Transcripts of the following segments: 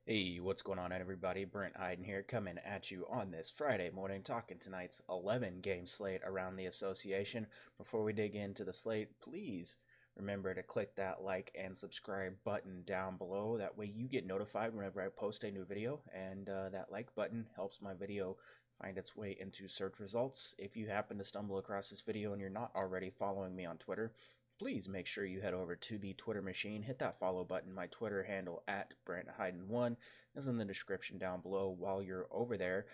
Hey, what's going on, everybody? Brent Hyden here, coming at you on this Friday morning, talking tonight's 11-game slate around the association. Before we dig into the slate, please remember to click that like and subscribe button down below. That way you get notified whenever I post a new video, and that like button helps my video find its way into search results. If you happen to stumble across this video and you're not already following me on Twitter, please make sure you head over to the Twitter machine, hit that follow button. My Twitter handle at BrentHyden1 is in the description down below. While you're over there,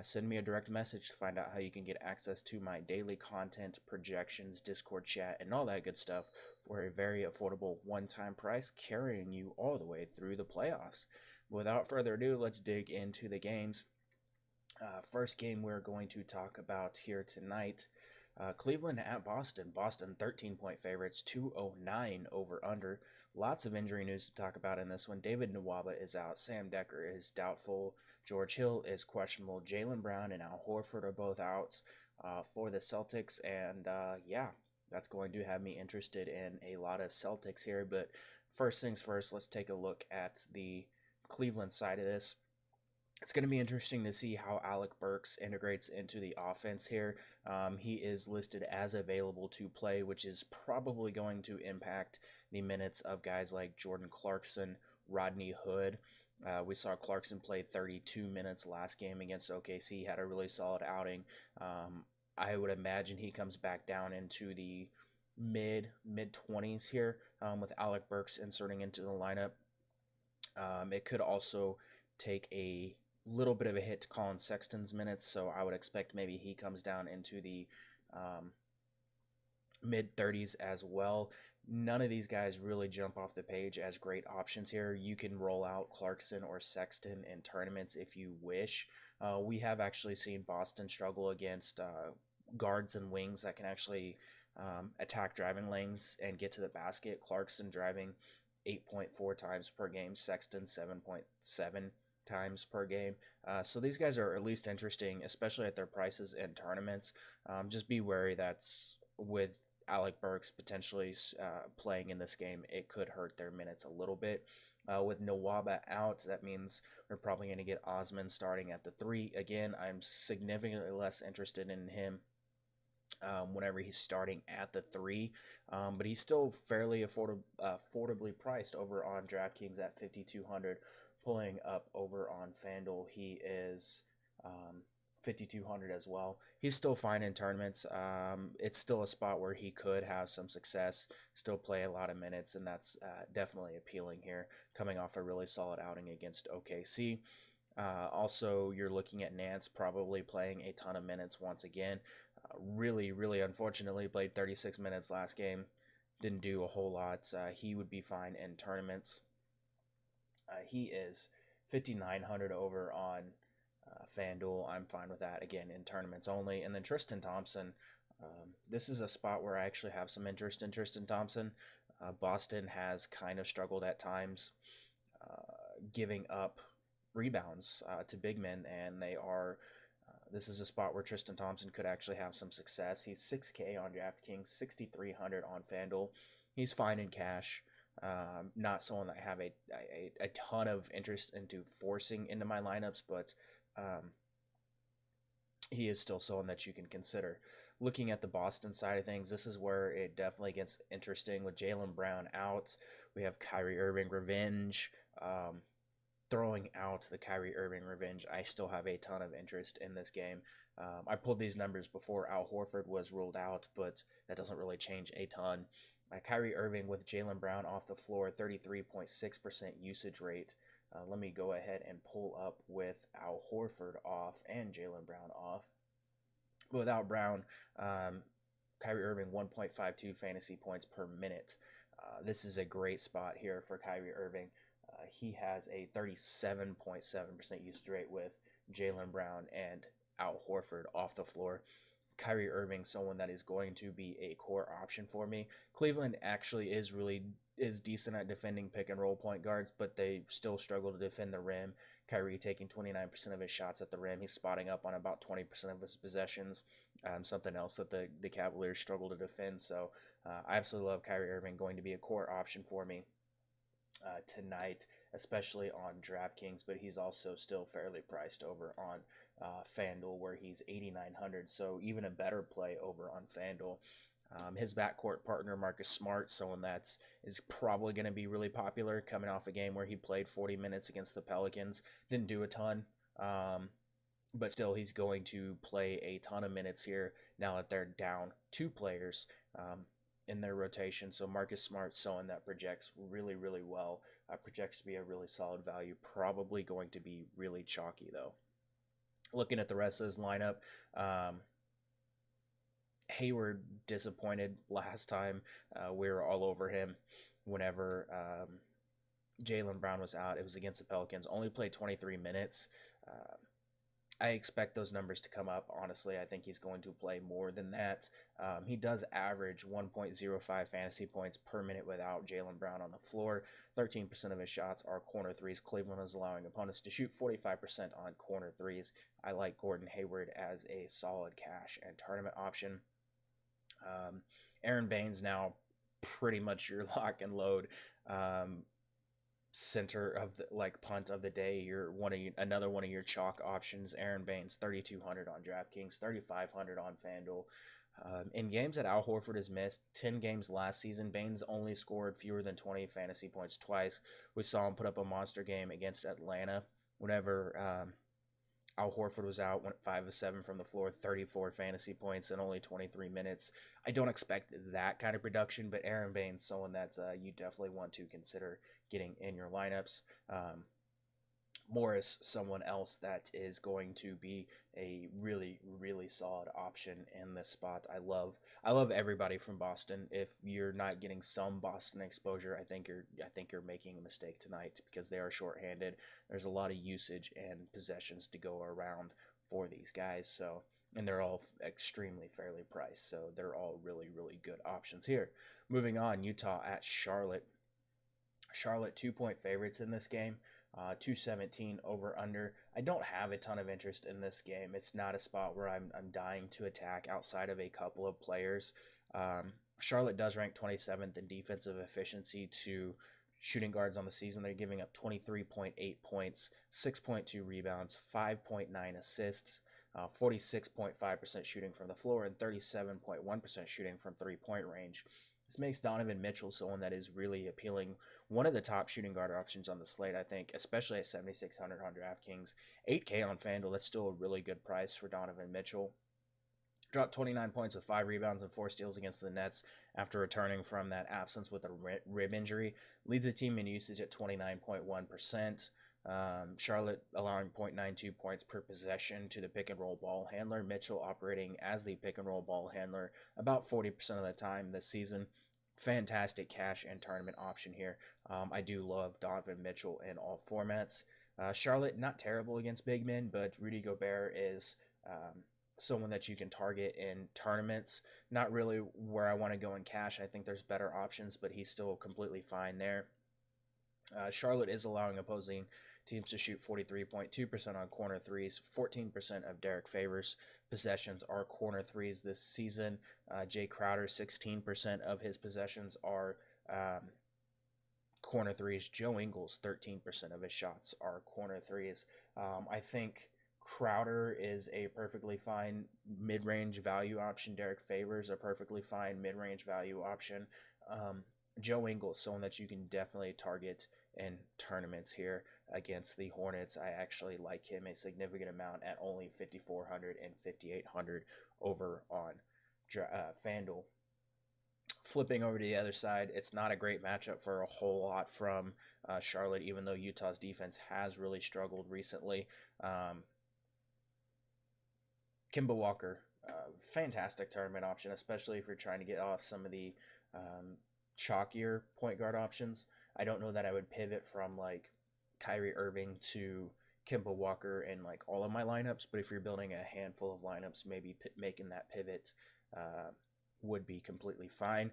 send me a direct message to find out how you can get access to my daily content, projections, Discord chat, and all that good stuff for a very affordable one-time price, carrying you all the way through the playoffs. Without further ado, let's dig into the games. First game we're going to talk about here tonight, Cleveland at Boston. Boston 13-point favorites, 209 over under. Lots of injury news to talk about in this one. David Nwaba is out. Sam Decker is doubtful. George Hill is questionable. Jaylen Brown and Al Horford are both out for the Celtics. And yeah, that's going to have me interested in a lot of Celtics here. But first things first, let's take a look at the Cleveland side of this. It's going to be interesting to see how Alec Burks integrates into the offense here. He is listed as available to play, which is probably going to impact the minutes of guys like Jordan Clarkson, Rodney Hood. We saw Clarkson play 32 minutes last game against OKC. He had a really solid outing. I would imagine he comes back down into the mid 20s here with Alec Burks inserting into the lineup. It could also take a little bit of a hit to Colin Sexton's minutes, so I would expect maybe he comes down into the mid 30s as well. None of these guys really jump off the page as great options here. You can roll out Clarkson or Sexton in tournaments if you wish. We have actually seen Boston struggle against guards and wings that can actually attack driving lanes and get to the basket. Clarkson driving 8.4 times per game, Sexton 7.7 times per game. So these guys are at least interesting, especially at their prices in tournaments. Just be wary that's with Alec Burks potentially playing in this game, it could hurt their minutes a little bit. With Nwaba out, that means we're probably going to get Osman starting at the 3. Again, I'm significantly less interested in him whenever he's starting at the 3, but he's still fairly affordably priced over on DraftKings at 5,200. Pulling up over on FanDuel, he is 5,200 as well. He's still fine in tournaments. It's still a spot where he could have some success, still play a lot of minutes, and that's definitely appealing here, coming off a really solid outing against OKC. Also, you're looking at Nance probably playing a ton of minutes once again. Really unfortunately played 36 minutes last game. Didn't do a whole lot. He would be fine in tournaments. He is 5,900 over on FanDuel. I'm fine with that, again, in tournaments only. And then Tristan Thompson. This is a spot where I actually have some interest in Tristan Thompson. Boston has kind of struggled at times giving up rebounds to big men, and they are this is a spot where Tristan Thompson could actually have some success. He's 6K on DraftKings, 6,300 on FanDuel. He's fine in cash. Not someone that I have a ton of interest into forcing into my lineups, but he is still someone that you can consider. Looking at the Boston side of things, this is where it definitely gets interesting with Jaylen Brown out. We have Kyrie Irving revenge. Throwing out the Kyrie Irving revenge, I still have a ton of interest in this game. I pulled these numbers before Al Horford was ruled out, but that doesn't really change a ton. Kyrie Irving with Jaylen Brown off the floor, 33.6% usage rate. Let me go ahead and pull up with Al Horford off and Jaylen Brown off. Without Brown, Kyrie Irving 1.52 fantasy points per minute. This is a great spot here for Kyrie Irving. He has a 37.7% usage rate with Jaylen Brown and Al Horford off the floor. Kyrie Irving, someone that is going to be a core option for me. Cleveland actually is decent at defending pick and roll point guards, but they still struggle to defend the rim. Kyrie taking 29% of his shots at the rim. He's spotting up on about 20% of his possessions. Something else that the Cavaliers struggle to defend. So I absolutely love Kyrie Irving, going to be a core option for me tonight. especially on DraftKings, but he's also still fairly priced over on FanDuel, where he's 8,900. So even a better play over on FanDuel. His backcourt partner, Marcus Smart, someone that is probably going to be really popular, coming off a game where he played 40 minutes against the Pelicans. Didn't do a ton, but still he's going to play a ton of minutes here now that they're down 2 players in their rotation. So Marcus Smart, someone that projects really, really well, projects to be a really solid value, probably going to be really chalky though. Looking at the rest of his lineup, Hayward disappointed last time. We were all over him whenever Jaylen Brown was out. It was against the Pelicans. Only played 23 minutes. I expect those numbers to come up. Honestly, I think he's going to play more than that. He does average 1.05 fantasy points per minute without Jaylen Brown on the floor. 13% of his shots are corner threes. Cleveland is allowing opponents to shoot 45% on corner threes. I like Gordon Hayward as a solid cash and tournament option. Aaron Baines now pretty much your lock and load center of the, punt of the day. You're another one of your chalk options. Aaron Baines, 3,200 on DraftKings, 3,500 on FanDuel. In games that Al Horford has missed, 10 games last season, Baines only scored fewer than 20 fantasy points twice. We saw him put up a monster game against Atlanta whenever Al Horford was out, went 5 of 7 from the floor, 34 fantasy points in only 23 minutes. I don't expect that kind of production, but Aaron Baines, someone that you definitely want to consider getting in your lineups. Morris, someone else that is going to be a really, really solid option in this spot. I love everybody from Boston. If you're not getting some Boston exposure, I think you're making a mistake tonight, because they are shorthanded. There's a lot of usage and possessions to go around for these guys. So, and they're all extremely fairly priced. So they're all really, really good options here. Moving on, Utah at Charlotte. Charlotte 2-point favorites in this game. 217 over under. I don't have a ton of interest in this game. It's not a spot where I'm dying to attack outside of a couple of players. Charlotte does rank 27th in defensive efficiency to shooting guards on the season. They're giving up 23.8 points, 6.2 rebounds, 5.9 assists, 46.5% shooting from the floor, and 37.1% shooting from three-point range. This makes Donovan Mitchell someone that is really appealing. One of the top shooting guard options on the slate, I think, especially at 7,600 on DraftKings. 8K on FanDuel, that's still a really good price for Donovan Mitchell. Dropped 29 points with 5 rebounds and 4 steals against the Nets after returning from that absence with a rib injury. Leads the team in usage at 29.1%. Charlotte allowing 0.92 points per possession to the pick and roll ball handler. Mitchell operating as the pick and roll ball handler about 40% of the time this season. Fantastic cash and tournament option here. I do love Donovan Mitchell in all formats. Charlotte, not terrible against big men, but Rudy Gobert is someone that you can target in tournaments. Not really where I want to go in cash. I think there's better options, but he's still completely fine there. Charlotte is allowing opposing teams to shoot 43.2% on corner threes. 14% of Derek Favors' possessions are corner threes this season. Jay Crowder, 16% of his possessions are corner threes. Joe Ingles, 13% of his shots are corner threes. I think Crowder is a perfectly fine mid-range value option. Derek Favors, a perfectly fine mid-range value option. Joe Ingles, someone that you can definitely target in tournaments here against the Hornets. I actually like him a significant amount at only 5,400 and 5,800 over on FanDuel. Flipping over to the other side, it's not a great matchup for a whole lot from Charlotte, even though Utah's defense has really struggled recently. Kemba Walker, fantastic tournament option, especially if you're trying to get off some of the chalkier point guard options. I don't know that I would pivot from like Kyrie Irving to Kemba Walker in like all of my lineups, but if you're building a handful of lineups, maybe making that pivot would be completely fine.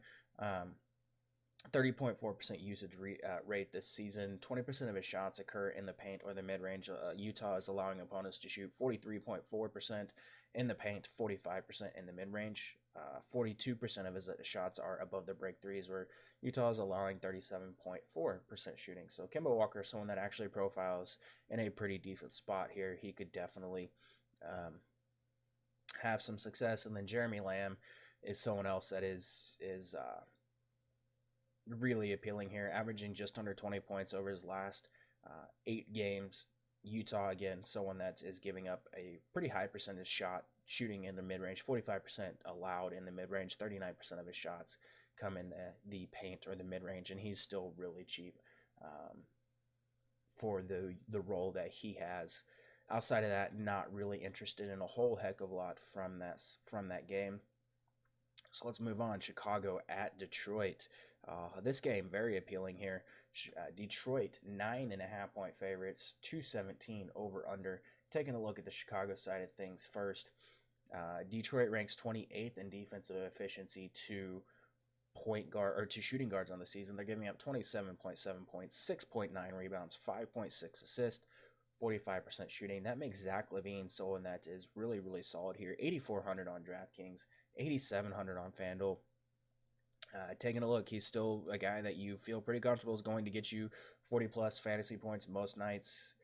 30.4% usage rate this season. 20% of his shots occur in the paint or the mid-range. Utah is allowing opponents to shoot 43.4% in the paint, 45% in the mid-range. 42% of his shots are above the break threes, where Utah is allowing 37.4% shooting. So Kemba Walker is someone that actually profiles in a pretty decent spot here. He could definitely have some success. And then Jeremy Lamb is someone else that is really appealing here, averaging just under 20 points over his last 8 games. Utah, again, someone that is giving up a pretty high percentage shot shooting in the mid-range, 45% allowed in the mid-range, 39% of his shots come in the paint or the mid-range, and he's still really cheap for the role that he has. Outside of that, not really interested in a whole heck of a lot from that game. So let's move on. Chicago at Detroit. This game, very appealing here. Detroit, 9.5 point favorites, 217 over under. Taking a look at the Chicago side of things first. Detroit ranks 28th in defensive efficiency to point guard or to shooting guards on the season. They're giving up 27.7 points, 6.9 rebounds, 5.6 assists, 45% shooting. That makes Zach LaVine someone that is really, really solid here. 8,400 on DraftKings, 8,700 on FanDuel. Taking a look, he's still a guy that you feel pretty comfortable is going to get you 40 plus fantasy points most nights.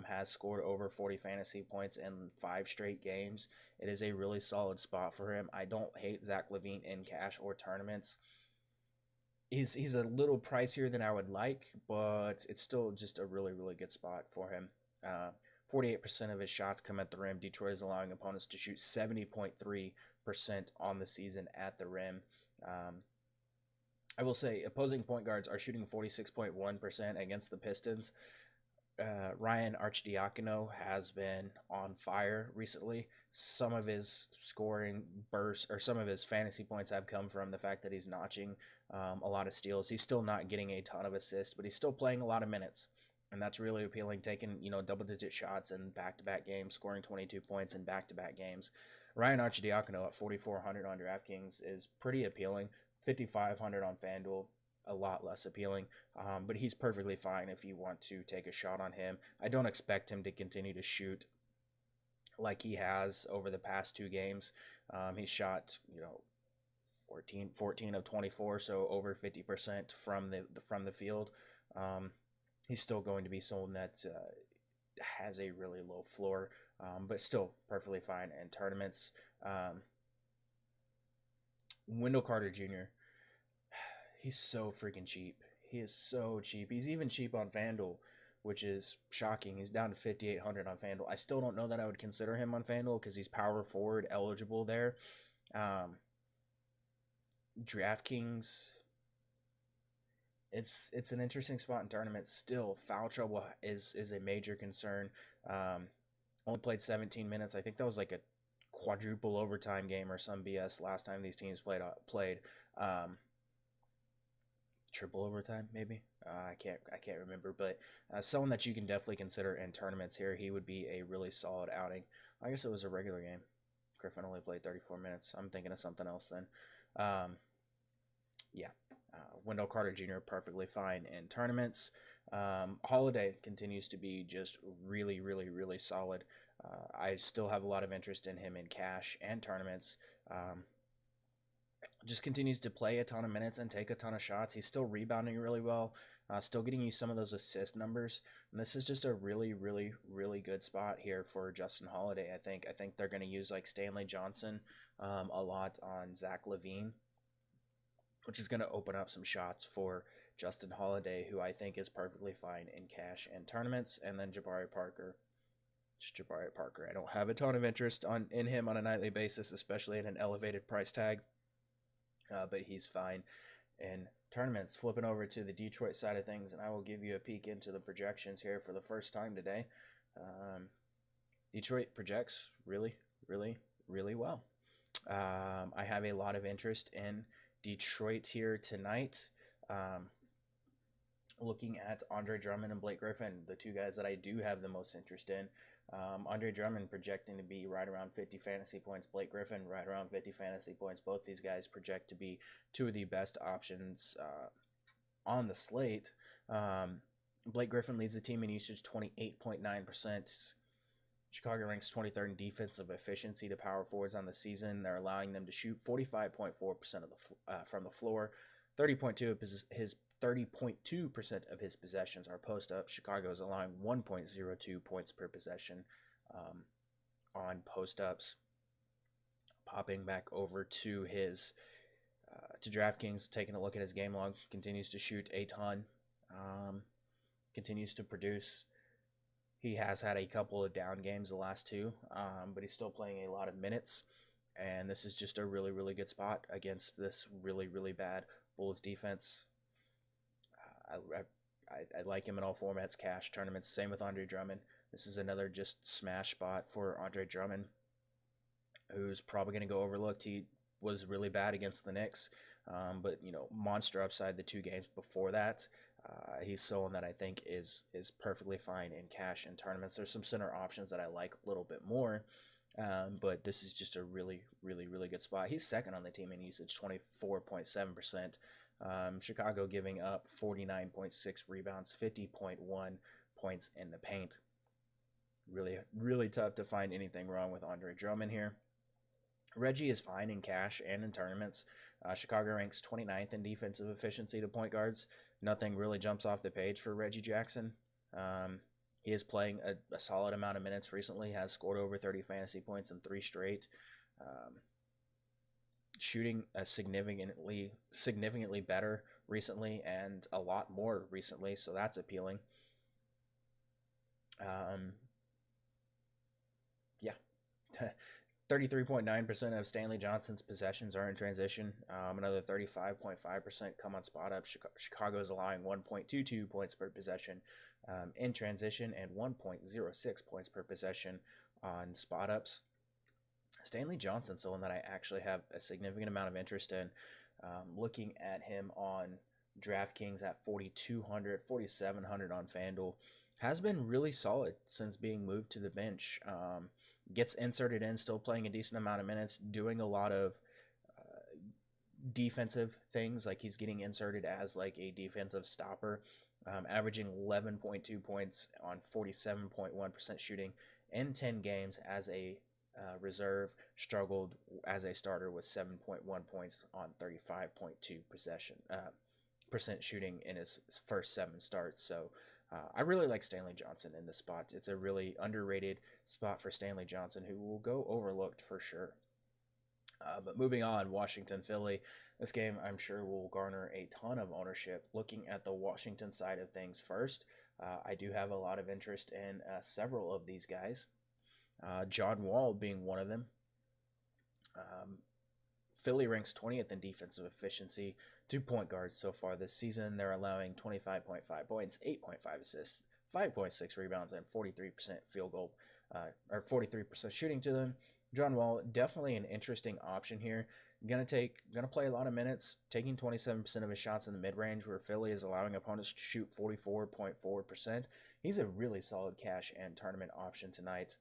Has scored over 40 fantasy points in 5 straight games. It is a really solid spot for him. I don't hate Zach LaVine in cash or tournaments. He's a little pricier than I would like, but it's still just a really, really good spot for him. 48% of his shots come at the rim. Detroit is allowing opponents to shoot 70.3% on the season at the rim. I will say opposing point guards are shooting 46.1% against the Pistons. Ryan Arcidiacono has been on fire recently. Some of his scoring bursts or some of his fantasy points have come from the fact that he's notching a lot of steals. He's still not getting a ton of assists, but he's still playing a lot of minutes. And that's really appealing, taking, double-digit shots in back-to-back games, scoring 22 points in back-to-back games. Ryan Arcidiacono at 4,400 on DraftKings is pretty appealing. 5,500 on FanDuel, a lot less appealing. But he's perfectly fine if you want to take a shot on him. I don't expect him to continue to shoot like he has over the past 2 games. He's shot, 14 of 24, so over 50% from the field. He's still going to be someone that has a really low floor, but still perfectly fine in tournaments. Wendell Carter Jr., he's so freaking cheap. He is so cheap. He's even cheap on FanDuel, which is shocking. He's down to 5,800 on FanDuel. I still don't know that I would consider him on FanDuel because he's power forward eligible there. DraftKings, it's an interesting spot in tournaments. Still, foul trouble is a major concern. Only played 17 minutes. I think that was like a quadruple overtime game or some BS last time these teams played. Triple overtime, maybe. I can't remember, but someone that you can definitely consider in tournaments here. He would be a really solid outing. I guess it was a regular game. Griffin only played 34 minutes. I'm thinking of something else then. Wendell Carter Jr. perfectly fine in tournaments. Holiday continues to be just really, really, really solid. I still have a lot of interest in him in cash and tournaments. Just continues to play a ton of minutes and take a ton of shots. He's still rebounding really well, still getting you some of those assist numbers. And this is just a really, really, really good spot here for Justin Holiday. I think they're going to use like Stanley Johnson a lot on Zach LaVine, which is going to open up some shots for Justin Holiday, who I think is perfectly fine in cash and tournaments. And then Jabari Parker. I don't have a ton of interest in him on a nightly basis, especially at an elevated price tag. But he's fine in tournaments. Flipping over to the Detroit side of things, and I will give you a peek into the projections here for the first time today. Detroit projects really, really, really well. I have a lot of interest in Detroit here tonight. Looking at Andre Drummond and Blake Griffin, the 2 guys that I do have the most interest in. Andre Drummond projecting to be right around 50 fantasy points. Blake Griffin right around 50 fantasy points. Both these guys project to be 2 of the best options on the slate. Blake Griffin leads the team in usage, 28.9%. Chicago ranks 23rd in defensive efficiency to power forwards on the season. They're allowing them to shoot 45.4% from the floor. 30.2 of his 30.2% of his possessions are post up. Chicago is allowing 1.02 points per possession on post ups. Popping back over to his to DraftKings, taking a look at his game log, continues to shoot a ton, continues to produce. He has had a couple of down games the last two, but he's still playing a lot of minutes, and this is just a really, really good spot against this really, really bad Bulls defense. I like him in all formats, cash, tournaments. Same with Andre Drummond. This is another just smash spot for Andre Drummond, who's probably going to go overlooked. He was really bad against the Knicks, but monster upside the 2 games before that. He's someone that I think is perfectly fine in cash and tournaments. There's some center options that I like a little bit more, but this is just a really, really, really good spot. He's second on the team in usage, 24.7%. Chicago giving up 49.6 rebounds, 50.1 points in the paint. Really, really tough to find anything wrong with Andre Drummond here. Reggie is fine in cash and in tournaments. Chicago ranks 29th in defensive efficiency to point guards. Nothing really jumps off the page for Reggie Jackson. He is playing a solid amount of minutes recently, has scored over 30 fantasy points in 3 straight. Shooting significantly better recently and a lot more recently, so that's appealing. Yeah. 33.9% of Stanley Johnson's possessions are in transition. Another 35.5% come on spot up. Chicago is allowing 1.22 points per possession in transition and 1.06 points per possession on spot ups. Stanley Johnson, someone that I actually have a significant amount of interest in. Looking at him on DraftKings at 4,200, 4,700 on FanDuel, has been really solid since being moved to the bench. Gets inserted in, still playing a decent amount of minutes, doing a lot of defensive things, like he's getting inserted as like a defensive stopper, averaging 11.2 points on 47.1% shooting in 10 games as a reserve. Struggled as a starter with 7.1 points on 35.2% percent shooting in his first 7 starts. So I really like Stanley Johnson in this spot. It's a really underrated spot for Stanley Johnson, who will go overlooked for sure. But moving on, Washington, Philly. This game, I'm sure, will garner a ton of ownership. Looking at the Washington side of things first, I do have a lot of interest in several of these guys. John Wall being one of them. Philly ranks 20th in defensive efficiency to point guards so far this season. They're allowing 25.5 points, 8.5 assists, 5.6 rebounds, and 43% field goal, or 43% shooting to them. John Wall, definitely an interesting option here. Gonna play a lot of minutes, taking 27% of his shots in the mid-range, where Philly is allowing opponents to shoot 44.4%. He's a really solid cash and tournament option tonight.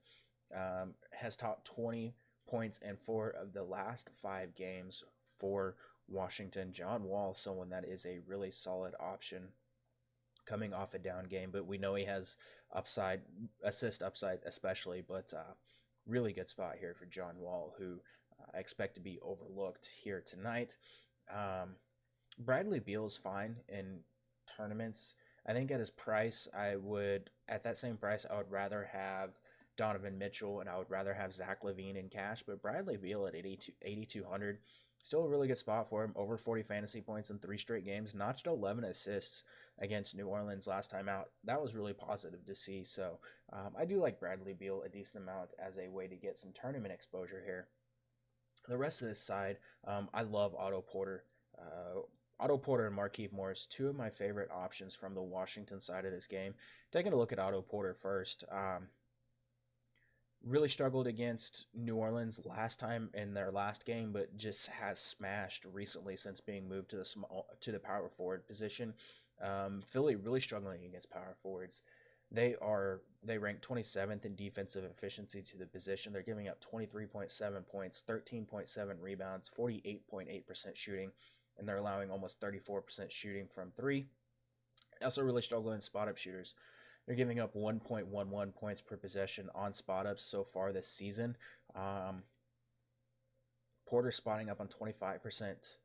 Has topped 20 points in 4 of the last 5 games for Washington. John Wall, someone that is a really solid option coming off a down game, but we know he has upside, assist upside especially, but really good spot here for John Wall, who I expect to be overlooked here tonight. Bradley Beal is fine in tournaments. I think at his price, at that same price, I would rather have Donovan Mitchell, and I would rather have Zach LaVine in cash, but Bradley Beal at 8,200, still a really good spot for him. Over 40 fantasy points in 3 straight games, notched 11 assists against New Orleans last time out. That was really positive to see. So I do like Bradley Beal a decent amount as a way to get some tournament exposure here. The rest of this side, I love Otto Porter. Otto Porter and Markieff Morris, 2 of my favorite options from the Washington side of this game. Taking a look at Otto Porter first. Really struggled against New Orleans last time in their last game, but just has smashed recently since being moved to the power forward position. Philly really struggling against power forwards. They rank 27th in defensive efficiency to the position. They're giving up 23.7 points, 13.7 rebounds, 48.8% shooting, and they're allowing almost 34% shooting from 3. Also really struggling spot up shooters. They're giving up 1.11 points per possession on spot ups so far this season. Porter spotting up on 25%,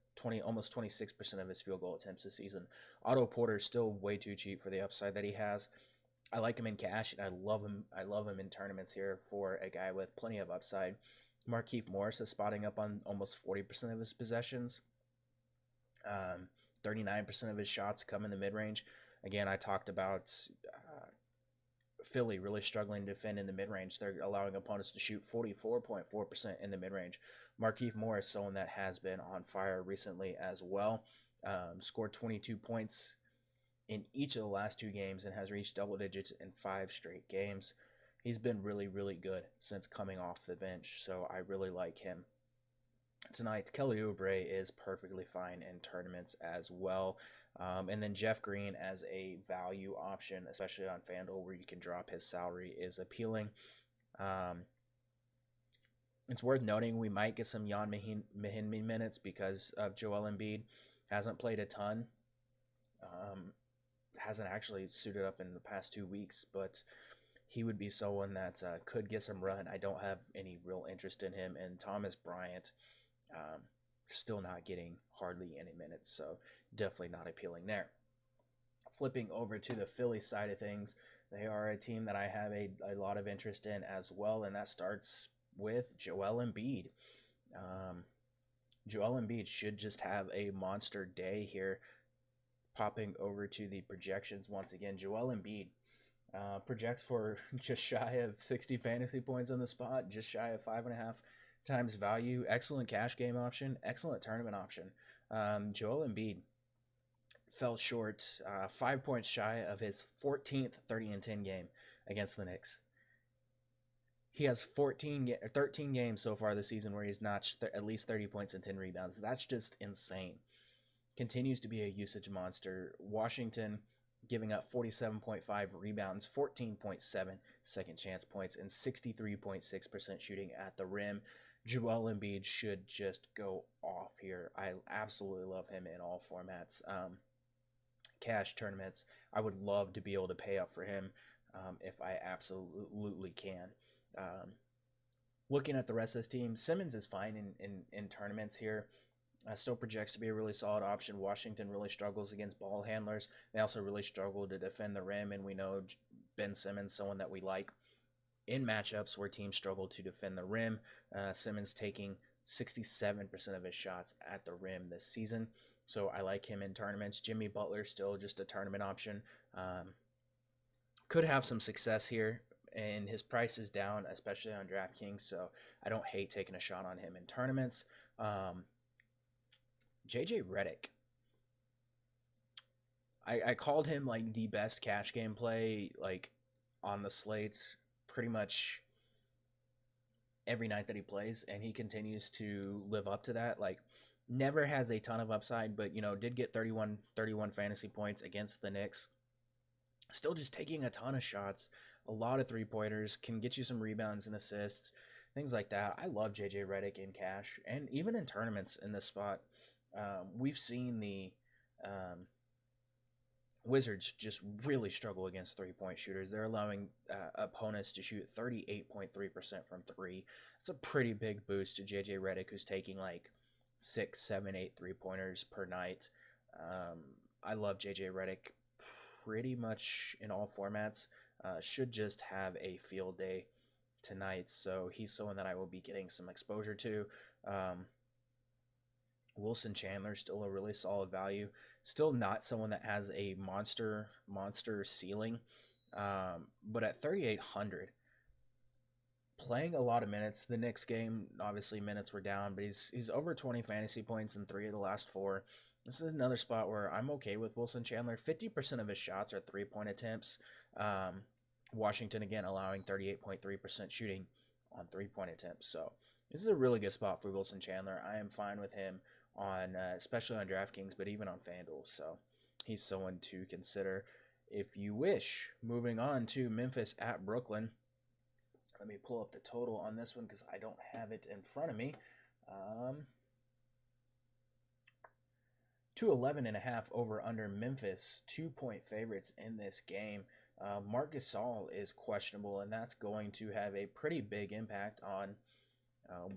almost 26% of his field goal attempts this season. Otto Porter is still way too cheap for the upside that he has. I like him in cash, and I love him in tournaments here for a guy with plenty of upside. Markieff Morris is spotting up on almost 40% of his possessions. 39% of his shots come in the mid-range. Again, I talked about Philly really struggling to defend in the mid-range. They're allowing opponents to shoot 44.4% in the mid-range. Markieff Morris, someone that has been on fire recently as well, scored 22 points in each of the last 2 games and has reached double digits in 5 straight games. He's been really, really good since coming off the bench, so I really like him. Tonight, Kelly Oubre is perfectly fine in tournaments as well. And then Jeff Green as a value option, especially on FanDuel where you can drop his salary, is appealing. It's worth noting we might get some Jan Mahinmi minutes because of Joel Embiid. Hasn't played a ton. Hasn't actually suited up in the past 2 weeks, but he would be someone that could get some run. I don't have any real interest in him. And Thomas Bryant, still not getting hardly any minutes, so definitely not appealing there. Flipping over to the Philly side of things, they are a team that I have a lot of interest in as well, and that starts with Joel Embiid. Joel Embiid should just have a monster day here. Popping over to the projections once again, Joel Embiid projects for just shy of 60 fantasy points on the spot, just shy of 5.5 times value. Excellent cash game option, excellent tournament option. Joel Embiid fell short, 5 points shy of his 14th 30-10 game against the Knicks. He has 13 games so far this season where he's notched at least 30 points and 10 rebounds. That's just insane. Continues to be a usage monster. Washington giving up 47.5 rebounds, 14.7 second chance points, and 63.6% shooting at the rim. Joel Embiid should just go off here. I absolutely love him in all formats. Cash tournaments, I would love to be able to pay up for him if I absolutely can. Looking at the rest of this team, Simmons is fine in tournaments here. Still projects to be a really solid option. Washington really struggles against ball handlers. They also really struggle to defend the rim, and we know Ben Simmons, someone that we like in matchups where teams struggle to defend the rim. Simmons taking 67% of his shots at the rim this season, so I like him in tournaments. Jimmy Butler, still just a tournament option. Could have some success here, and his price is down, especially on DraftKings, so I don't hate taking a shot on him in tournaments. JJ Redick. I called him like the best cash game play like on the slate pretty much every night that he plays, and he continues to live up to that. Like, never has a ton of upside, but did get 31 fantasy points against the Knicks. Still just taking a ton of shots, a lot of three-pointers, can get you some rebounds and assists, things like that. I love JJ Redick in cash and even in tournaments in this spot. We've seen the Wizards just really struggle against three-point shooters. They're allowing opponents to shoot 38.3% from three. That's a pretty big boost to JJ Redick, who's taking like 6, 7, 8 three-pointers per night. I love JJ Redick pretty much in all formats. Should just have a field day tonight, so he's someone that I will be getting some exposure to. Wilson Chandler, still a really solid value. Still not someone that has a monster ceiling, but at 3,800, playing a lot of minutes. The Knicks game, obviously minutes were down, but he's over 20 fantasy points in 3 of the last 4. This is another spot where I'm okay with Wilson Chandler. 50% of his shots are three-point attempts. Washington, again, allowing 38.3% shooting on three-point attempts. So this is a really good spot for Wilson Chandler. I am fine with him on, especially on DraftKings, but even on FanDuel. So he's someone to consider if you wish. Moving on to Memphis at Brooklyn. Let me pull up the total on this one because I don't have it in front of me. 211.5 over under Memphis. 2-point favorites in this game. Marc Gasol is questionable, and that's going to have a pretty big impact on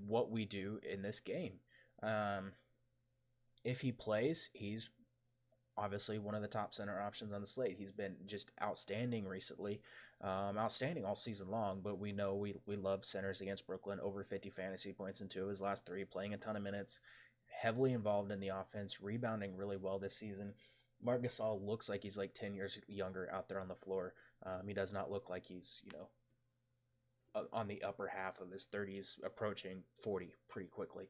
what we do in this game. Um, if he plays, he's obviously one of the top center options on the slate. He's been just outstanding recently, outstanding all season long. But we know we love centers against Brooklyn. Over 50 fantasy points in 2 of his last 3, playing a ton of minutes, heavily involved in the offense, rebounding really well this season. Marc Gasol looks like he's like 10 years younger out there on the floor. He does not look like he's, on the upper half of his 30s, approaching 40 pretty quickly.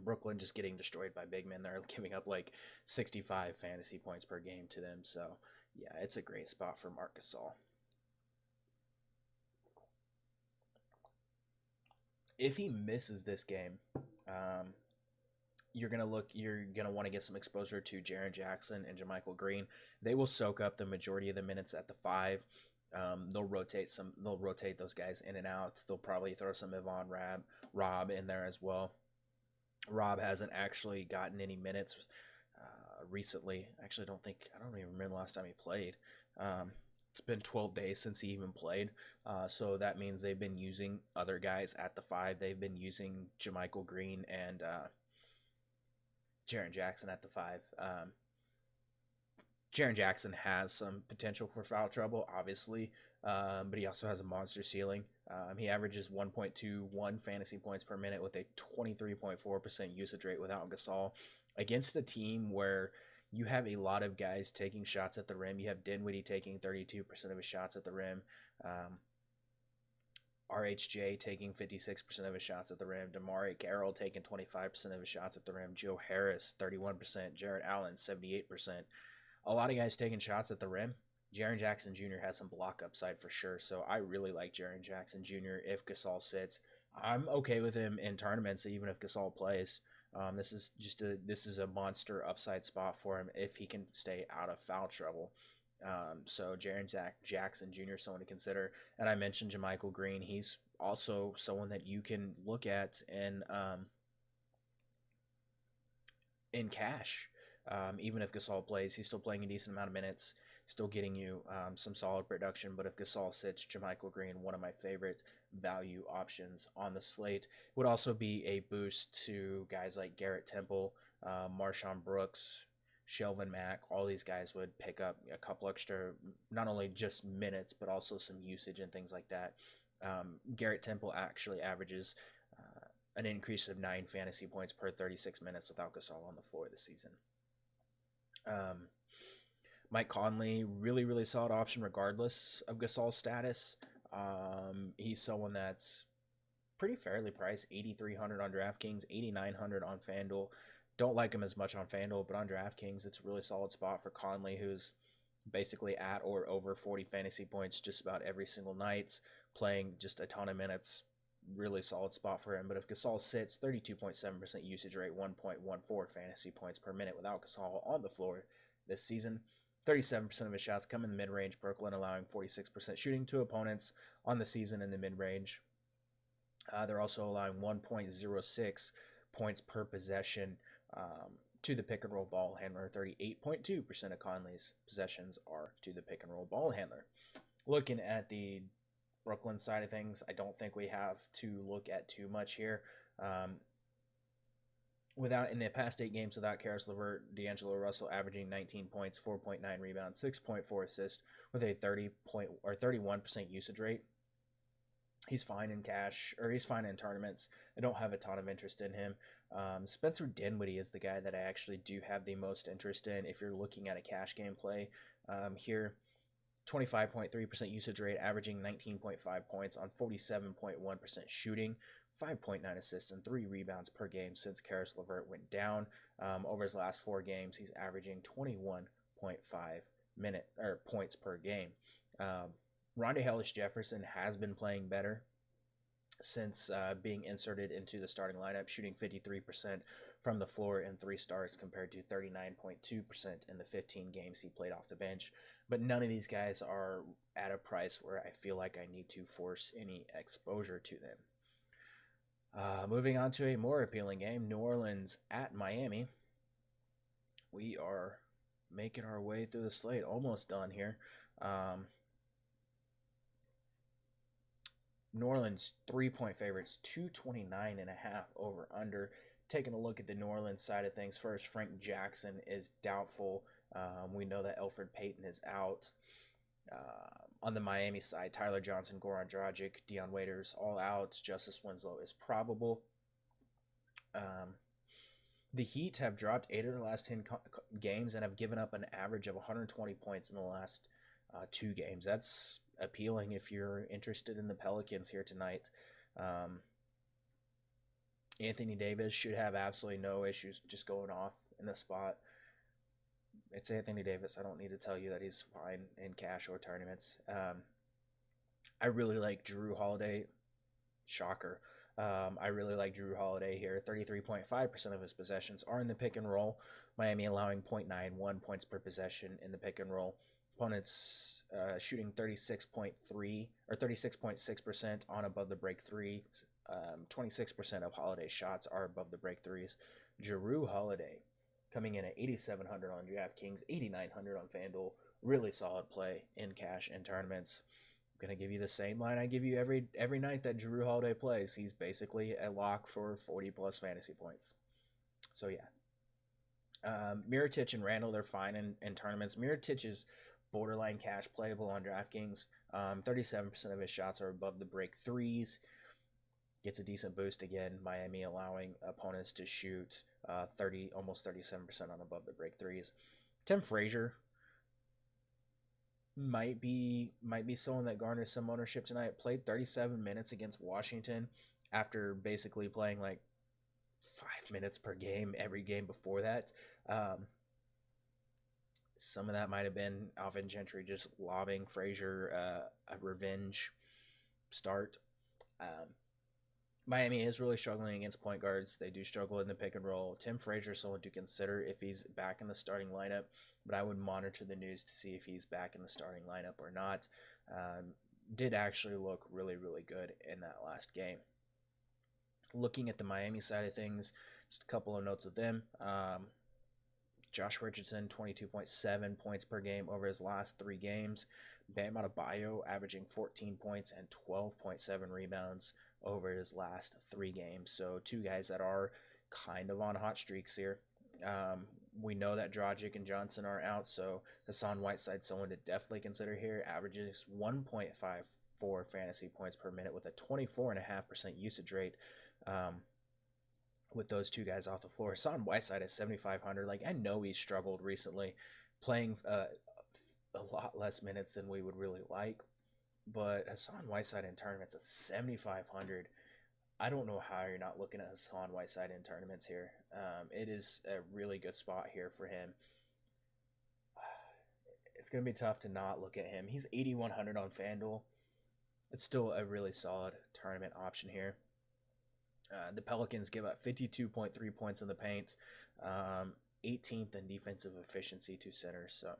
Brooklyn just getting destroyed by big men. They're giving up like 65 fantasy points per game to them. So, yeah, it's a great spot for Marc Gasol. If he misses this game, you're gonna want to get some exposure to Jaren Jackson and JaMychal Green. They will soak up the majority of the minutes at the 5. They'll rotate those guys in and out. They'll probably throw some Rob in there as well. Rob hasn't actually gotten any minutes recently. Actually, I don't even remember the last time he played. It's been 12 days since he even played. So that means they've been using other guys at the 5. They've been using JaMychal Green and Jaren Jackson at the 5. Jaren Jackson has some potential for foul trouble, obviously, but he also has a monster ceiling. He averages 1.21 fantasy points per minute with a 23.4% usage rate without Gasol. Against a team where you have a lot of guys taking shots at the rim, you have Dinwiddie taking 32% of his shots at the rim, RHJ taking 56% of his shots at the rim, DeMar Carroll taking 25% of his shots at the rim, Joe Harris 31%, Jarrett Allen 78%. A lot of guys taking shots at the rim. Jaren Jackson Jr. has some block upside for sure, so I really like Jaren Jackson Jr. if Gasol sits. I'm okay with him in tournaments, even if Gasol plays. This is a monster upside spot for him if he can stay out of foul trouble. So Jaren Jackson Jr. is someone to consider, and I mentioned JaMychal Green. He's also someone that you can look at in cash. Even if Gasol plays, he's still playing a decent amount of minutes, still getting you some solid production. But if Gasol sits, JaMychal Green, one of my favorite value options on the slate, would also be a boost to guys like Garrett Temple, Marshawn Brooks, Shelvin Mack. All these guys would pick up a couple extra, not only just minutes, but also some usage and things like that. Garrett Temple actually averages an increase of 9 fantasy points per 36 minutes without Gasol on the floor this season. Mike Conley, really, really solid option regardless of Gasol's status. He's someone that's pretty fairly priced, 8,300 on DraftKings, 8,900 on FanDuel. Don't like him as much on FanDuel, but on DraftKings, it's a really solid spot for Conley, who's basically at or over 40 fantasy points just about every single night, playing just a ton of minutes. Really solid spot for him. But if Gasol sits, 32.7% usage rate, 1.14 fantasy points per minute without Gasol on the floor this season. 37% of his shots come in the mid-range. Brooklyn allowing 46% shooting to opponents on the season in the mid-range. They're also allowing 1.06 points per possession to the pick and roll ball handler. 38.2% of Conley's possessions are to the pick and roll ball handler. Looking at the Brooklyn side of things, I don't think we have to look at too much here. In the past 8 games without Caris LeVert, D'Angelo Russell averaging 19 points, 4.9 rebounds, 6.4 assists with a 31% usage rate. He's fine in cash, or he's fine in tournaments. I don't have a ton of interest in him. Spencer Dinwiddie is the guy that I actually do have the most interest in if you're looking at a cash game play here. 25.3% usage rate, averaging 19.5 points on 47.1% shooting, 5.9 assists, and 3 rebounds per game since Caris LeVert went down. Over his last 4 games, he's averaging 21.5 points per game. Rondae Hollis-Jefferson has been playing better since being inserted into the starting lineup, shooting 53% from the floor in 3 starts compared to 39.2% in the 15 games he played off the bench. But none of these guys are at a price where I feel like I need to force any exposure to them. Moving on to a more appealing game, New Orleans at Miami. We are making our way through the slate, almost done here. New Orleans 3-point favorites, 229.5 over under. Taking a look at the New Orleans side of things first, Frank Jackson is doubtful. We know that Elfrid Payton is out. On the Miami side, Tyler Johnson, Goran Dragic, Dion Waiters all out. Justice Winslow is probable. The Heat have dropped 8 of their last 10 games and have given up an average of 120 points in the last 2 games. That's appealing if you're interested in the Pelicans here tonight. Anthony Davis should have absolutely no issues just going off in the spot. It's Anthony Davis. I don't need to tell you that he's fine in cash or tournaments. I really like Jrue Holiday. Shocker. I really like Jrue Holiday here. 33.5% of his possessions are in the pick and roll. Miami allowing 0.91 points per possession in the pick and roll. Opponents shooting 36.3 or 36.6% on above the break three. 26% of Holiday's shots are above the break threes. Jrue Holiday coming in at 8,700 on DraftKings, 8,900 on FanDuel. Really solid play in cash and tournaments. I'm going to give you the same line I give you every night that Jrue Holiday plays. He's basically a lock for 40-plus fantasy points. So, yeah. Mirotic and Randall, they're fine in tournaments. Mirotic is borderline cash playable on DraftKings. 37% of his shots are above the break threes. Gets a decent boost again. Miami allowing opponents to shoot almost 37% on above the break threes. Tim Frazier might be someone that garners some ownership tonight. Played 37 minutes against Washington after basically playing like 5 minutes per game every game before that. Some of that might have been Alvin Gentry just lobbing Frazier a revenge start. Miami is really struggling against point guards. They do struggle in the pick and roll. Tim Frazier is someone to consider if he's back in the starting lineup, but I would monitor the news to see if he's back in the starting lineup or not. Did actually look really, really good in that last game. Looking at the Miami side of things, just a couple of notes of them. Josh Richardson, 22.7 points per game over his last 3 games. Bam Adebayo averaging 14 points and 12.7 rebounds over his last 3 games. So 2 guys that are kind of on hot streaks here. We know that Dragic and Johnson are out, so Hassan Whiteside someone to definitely consider here. Averages 1.54 fantasy points per minute with a 24.5% usage rate. With those 2 guys off the floor. Hassan Whiteside is 7,500. Like, I know he's struggled recently, playing a lot less minutes than we would really like, but Hassan Whiteside in tournaments is 7,500. I don't know how you're not looking at Hassan Whiteside in tournaments here. It is a really good spot here for him. It's going to be tough to not look at him. He's 8,100 on FanDuel. It's still a really solid tournament option here. The Pelicans give up 52.3 points in the paint, 18th in defensive efficiency to centers. So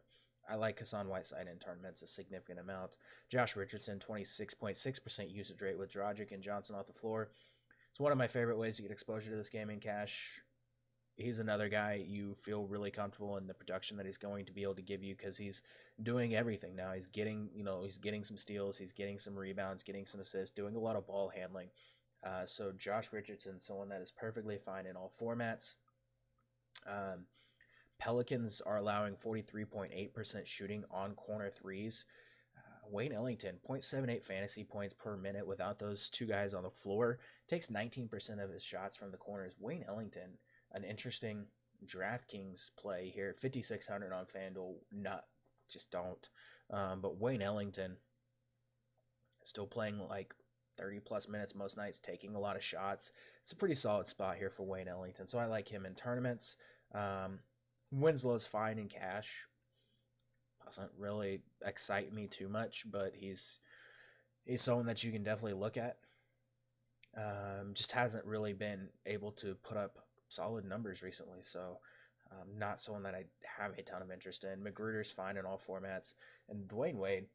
I like Hassan Whiteside in tournaments a significant amount. Josh Richardson, 26.6% usage rate with Dragic and Johnson off the floor. It's one of my favorite ways to get exposure to this game in cash. He's another guy you feel really comfortable in the production that he's going to be able to give you because he's doing everything now. He's getting some steals, he's getting some rebounds, getting some assists, doing a lot of ball handling. So Josh Richardson, someone that is perfectly fine in all formats. Pelicans are allowing 43.8% shooting on corner threes. Wayne Ellington, 0.78 fantasy points per minute without those 2 guys on the floor. Takes 19% of his shots from the corners. Wayne Ellington, an interesting DraftKings play here. 5,600 on FanDuel. Don't. But Wayne Ellington still playing like 30-plus minutes most nights, taking a lot of shots. It's a pretty solid spot here for Wayne Ellington, so I like him in tournaments. Winslow's fine in cash. Doesn't really excite me too much, but he's someone that you can definitely look at. Just hasn't really been able to put up solid numbers recently, so not someone that I have a ton of interest in. Magruder's fine in all formats, and Dwayne Wade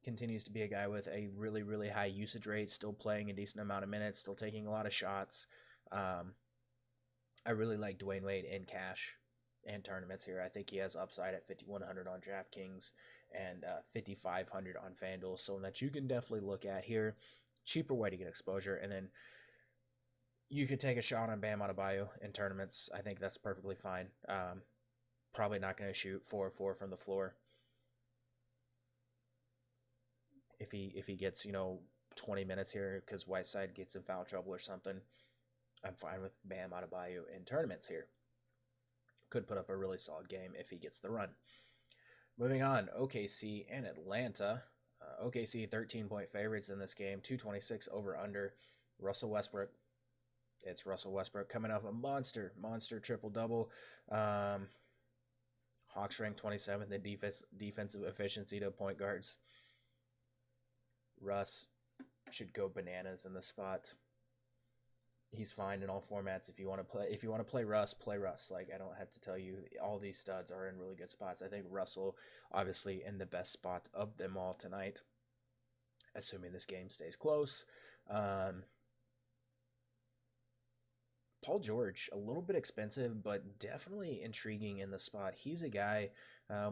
continues to be a guy with a really, really high usage rate, still playing a decent amount of minutes, still taking a lot of shots. I really like Dwayne Wade in cash and tournaments here. I think he has upside at 5,100 on DraftKings and 5,500 on FanDuel. So that you can definitely look at here. Cheaper way to get exposure. And then you could take a shot on Bam Adebayo in tournaments. I think that's perfectly fine. Probably not going to shoot 4-4 from the floor. If he gets 20 minutes here because Whiteside gets in foul trouble or something, I'm fine with Bam Adebayo in tournaments here. Could put up a really solid game if he gets the run. Moving on, OKC and Atlanta. OKC 13-point favorites in this game, 226 over under. Russell Westbrook. It's Russell Westbrook coming off a monster triple-double. Hawks ranked 27th in defensive efficiency to point guards. Russ should go bananas in this spot. He's fine in all formats. If you want to play Russ, play Russ. Like, I don't have to tell you, all these studs are in really good spots. I think Russell obviously in the best spot of them all tonight, assuming this game stays close. Paul George, a little bit expensive, but definitely intriguing in the spot. He's a guy,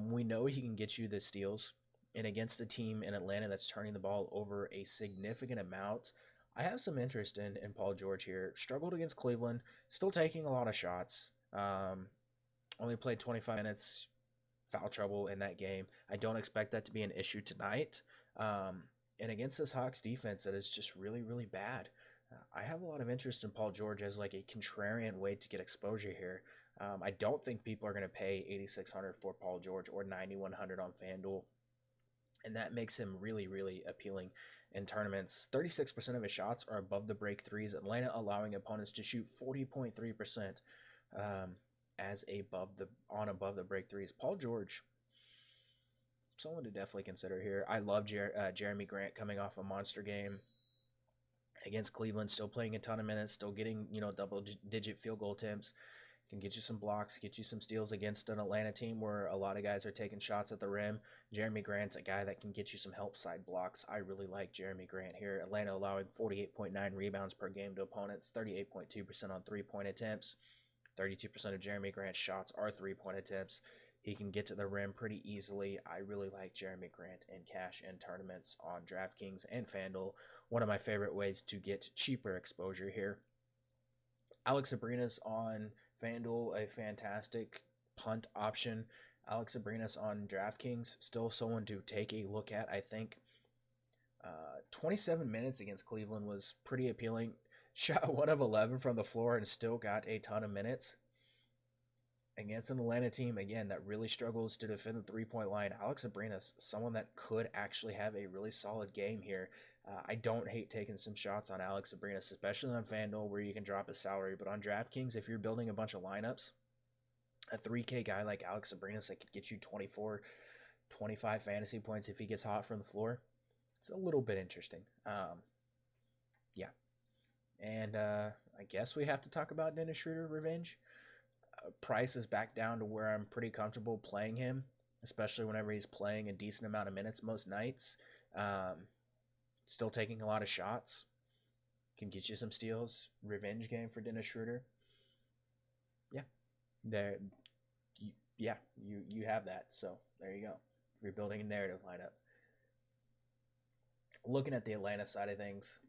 we know he can get you the steals, and against a team in Atlanta that's turning the ball over a significant amount, I have some interest in Paul George here. Struggled against Cleveland, still taking a lot of shots. Only played 25 minutes, foul trouble in that game. I don't expect that to be an issue tonight. And against this Hawks defense that is just really, really bad, I have a lot of interest in Paul George as like a contrarian way to get exposure here. I don't think people are going to pay $8,600 for Paul George or $9,100 on FanDuel, and that makes him really, really appealing in tournaments. 36% of his shots are above the break threes. Atlanta allowing opponents to shoot 40.3% as above the break threes. Paul George, someone to definitely consider here. I love Jeremy Grant coming off a monster game against Cleveland, still playing a ton of minutes, still getting double-digit field goal attempts. Can get you some blocks, get you some steals against an Atlanta team where a lot of guys are taking shots at the rim. Jeremy Grant's a guy that can get you some help side blocks. I really like Jeremy Grant here. Atlanta allowing 48.9 rebounds per game to opponents, 38.2% on three-point attempts. 32% of Jeremy Grant's shots are three-point attempts. He can get to the rim pretty easily. I really like Jeremy Grant in cash and tournaments on DraftKings and FanDuel. One of my favorite ways to get cheaper exposure here. Alex Abrinas on FanDuel, a fantastic punt option. Alex Abrinas on DraftKings, still someone to take a look at. I think 27 minutes against Cleveland was pretty appealing. Shot 1 of 11 from the floor and still got a ton of minutes. Against an Atlanta team, again, that really struggles to defend the three-point line. Alex Abrinas, someone that could actually have a really solid game here. I don't hate taking some shots on Alex Abrinas, especially on FanDuel where you can drop his salary. But on DraftKings, if you're building a bunch of lineups, a 3K guy like Alex Abrinas that could get you 24, 25 fantasy points if he gets hot from the floor, it's a little bit interesting. Yeah. And I guess we have to talk about Dennis Schroeder revenge. Price is back down to where I'm pretty comfortable playing him, especially whenever he's playing a decent amount of minutes most nights. Still taking a lot of shots. Can get you some steals. Revenge game for Dennis Schroeder. Yeah. You have that. So there you go. If you're building a narrative lineup. Looking at the Atlanta side of things.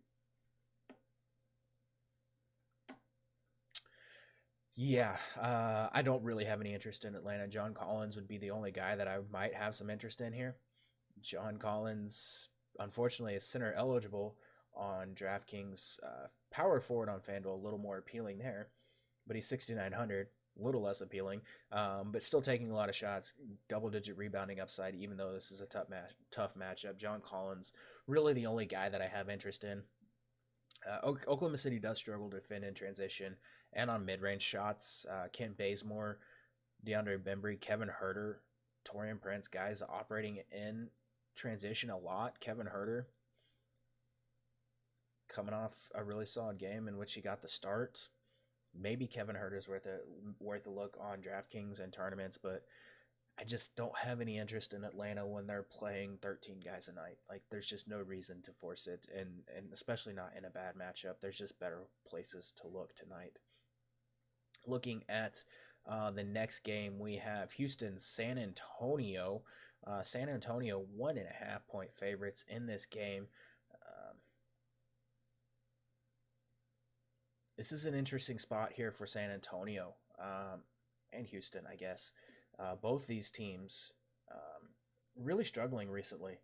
Yeah, I don't really have any interest in Atlanta. John Collins would be the only guy that I might have some interest in here. John Collins, unfortunately, is center eligible on DraftKings. Power forward on FanDuel, a little more appealing there, but he's 6,900, a little less appealing, but still taking a lot of shots, double-digit rebounding upside, even though this is a tough matchup. John Collins, really the only guy that I have interest in. Oklahoma City does struggle to defend in transition and on mid-range shots. Kent Bazemore, DeAndre Bembry, Kevin Huerter, Taurean Prince, guys operating in transition a lot. Kevin Huerter coming off a really solid game in which he got the start. Maybe Kevin Huerter is worth a look on DraftKings and tournaments, but I just don't have any interest in Atlanta when they're playing 13 guys a night. Like, there's just no reason to force it, and especially not in a bad matchup. There's just better places to look tonight. Looking at the next game, we have Houston, San Antonio. San Antonio 1.5 point favorites in this game. This is an interesting spot here for San Antonio and Houston, I guess. Both these teams really struggling recently,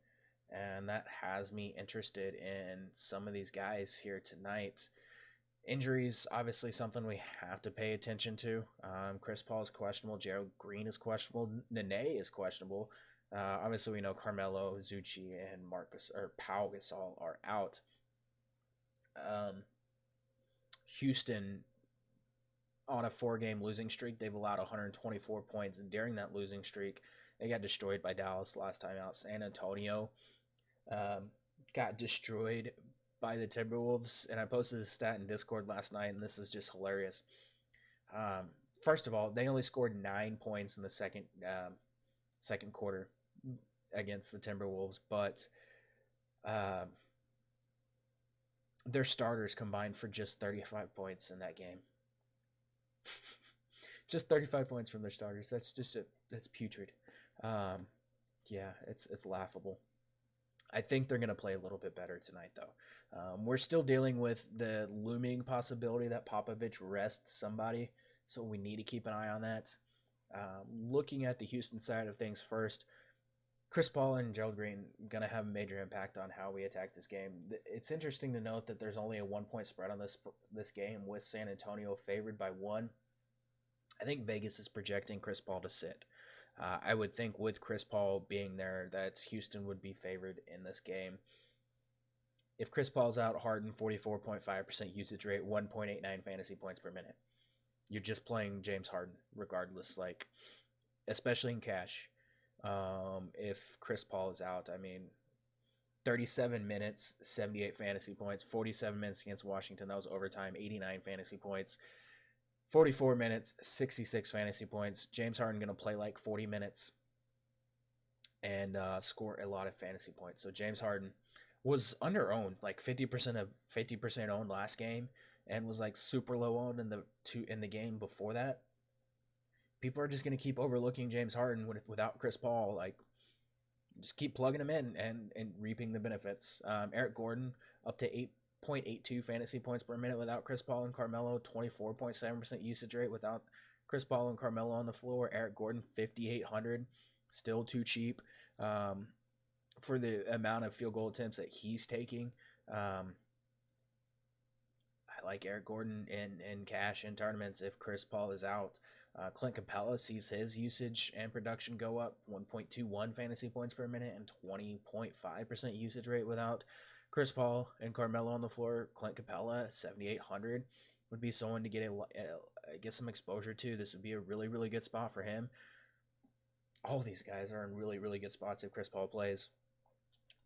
and that has me interested in some of these guys here tonight. Injuries, obviously, something we have to pay attention to. Chris Paul is questionable. Gerald Green is questionable. Nene is questionable. Obviously, we know Carmelo, Zucci, and Pau Gasol are out. Houston, on a 4-game losing streak, they've allowed 124 points. And during that losing streak, they got destroyed by Dallas last time out. San Antonio got destroyed by the Timberwolves, and I posted this stat in Discord last night, and this is just hilarious. First of all, they only scored 9 points in the second quarter against the Timberwolves, but their starters combined for just 35 points in that game. Just 35 points from their starters. That's putrid. Yeah, it's laughable. I think they're going to play a little bit better tonight, though. We're still dealing with the looming possibility that Popovich rests somebody, so we need to keep an eye on that. Looking at the Houston side of things first, Chris Paul and Gerald Green going to have a major impact on how we attack this game. It's interesting to note that there's only a 1-point spread on this game, with San Antonio favored by 1. I think Vegas is projecting Chris Paul to sit. I would think with Chris Paul being there that Houston would be favored in this game. If Chris Paul's out, Harden 44.5% usage rate, 1.89 fantasy points per minute. You're just playing James Harden regardless, like especially in cash. If Chris Paul is out, I mean, 37 minutes, 78 fantasy points, 47 minutes against Washington, that was overtime, 89 fantasy points. 44 minutes, 66 fantasy points. James Harden going to play like 40 minutes and score a lot of fantasy points. So James Harden was under-owned, like 50% owned last game, and was like super low owned in the game before that. People are just going to keep overlooking James Harden without Chris Paul. Like, just keep plugging him in and reaping the benefits. Eric Gordon up to 8.82 fantasy points per minute without Chris Paul and Carmelo, 24.7% usage rate without Chris Paul and Carmelo on the floor. Eric Gordon, 5,800, still too cheap for the amount of field goal attempts that he's taking. I like Eric Gordon in cash in tournaments if Chris Paul is out. Clint Capella sees his usage and production go up, 1.21 fantasy points per minute and 20.5% usage rate without Chris Paul and Carmelo on the floor. Clint Capella, 7,800, would be someone to get some exposure to. This would be a really, really good spot for him. All these guys are in really, really good spots if Chris Paul plays.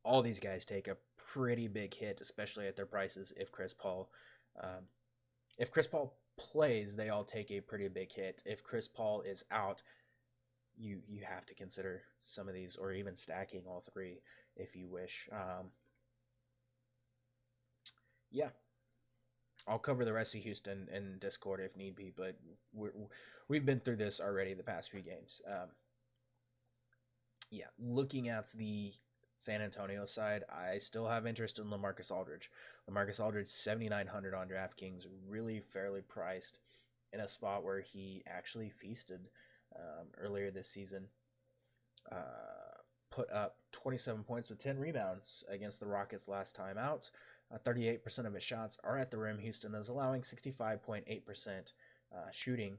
All these guys take a pretty big hit, especially at their prices if Chris Paul plays, they all take a pretty big hit. If Chris Paul is out, you have to consider some of these, or even stacking all three if you wish. Yeah, I'll cover the rest of Houston in Discord if need be, but we've been through this already the past few games. Yeah, looking at the San Antonio side, I still have interest in LaMarcus Aldridge. LaMarcus Aldridge, 7,900 on DraftKings, really fairly priced in a spot where he actually feasted earlier this season. Put up 27 points with 10 rebounds against the Rockets last time out. 38% of his shots are at the rim. Houston is allowing 65.8% shooting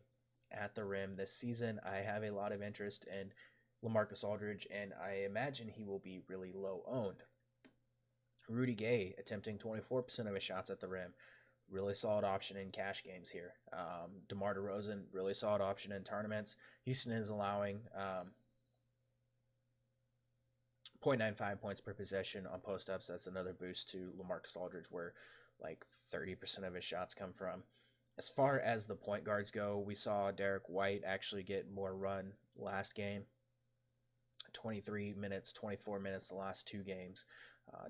at the rim this season. I have a lot of interest in LaMarcus Aldridge, and I imagine he will be really low owned. Rudy Gay attempting 24% of his shots at the rim. Really solid option in cash games here. DeMar DeRozan, really solid option in tournaments. Houston is allowing 0.95 points per possession on post-ups. That's another boost to LaMarcus Aldridge, where like 30% of his shots come from. As far as the point guards go, we saw Derek White actually get more run last game. 23 minutes, 24 minutes the last two games.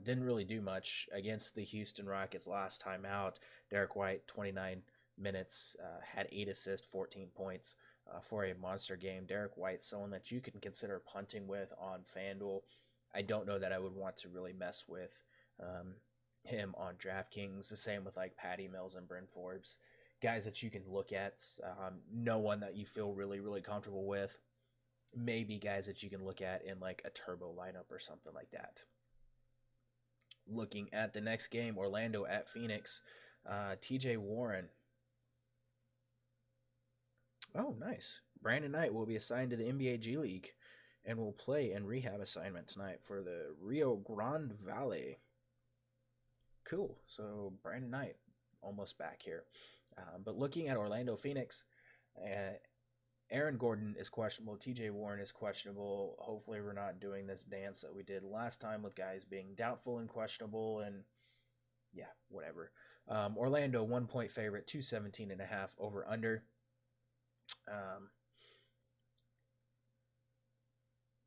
Didn't really do much against the Houston Rockets last time out. Derek White, 29 minutes, had 8 assists, 14 points. for a monster game. Derek White, someone that you can consider punting with on FanDuel. I don't know that I would want to really mess with him on DraftKings. The same with like Patty Mills and Bryn Forbes. Guys that you can look at. No one that you feel really, really comfortable with. Maybe guys that you can look at in like a turbo lineup or something like that. Looking at the next game, Orlando at Phoenix. TJ Warren. Oh, nice. Brandon Knight will be assigned to the NBA G League and will play in rehab assignment tonight for the Rio Grande Valley. Cool. So Brandon Knight almost back here. But looking at Orlando Phoenix, Aaron Gordon is questionable. TJ Warren is questionable. Hopefully we're not doing this dance that we did last time with guys being doubtful and questionable and yeah, whatever. Orlando 1-point favorite, 217.5 over under.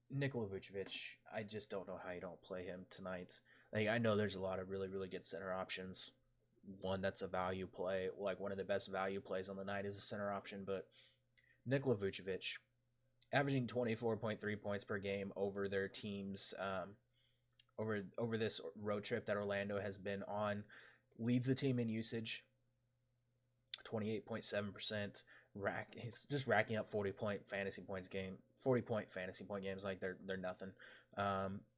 Nikola Vucevic, I just don't know how you don't play him tonight. Like, I know there's a lot of really, really good center options. One that's a value play, like one of the best value plays on the night is a center option, but Nikola Vucevic, averaging 24.3 points per game over their teams, over this road trip that Orlando has been on, leads the team in usage, 28.7%. He's just racking up 40-point fantasy point games like they're nothing.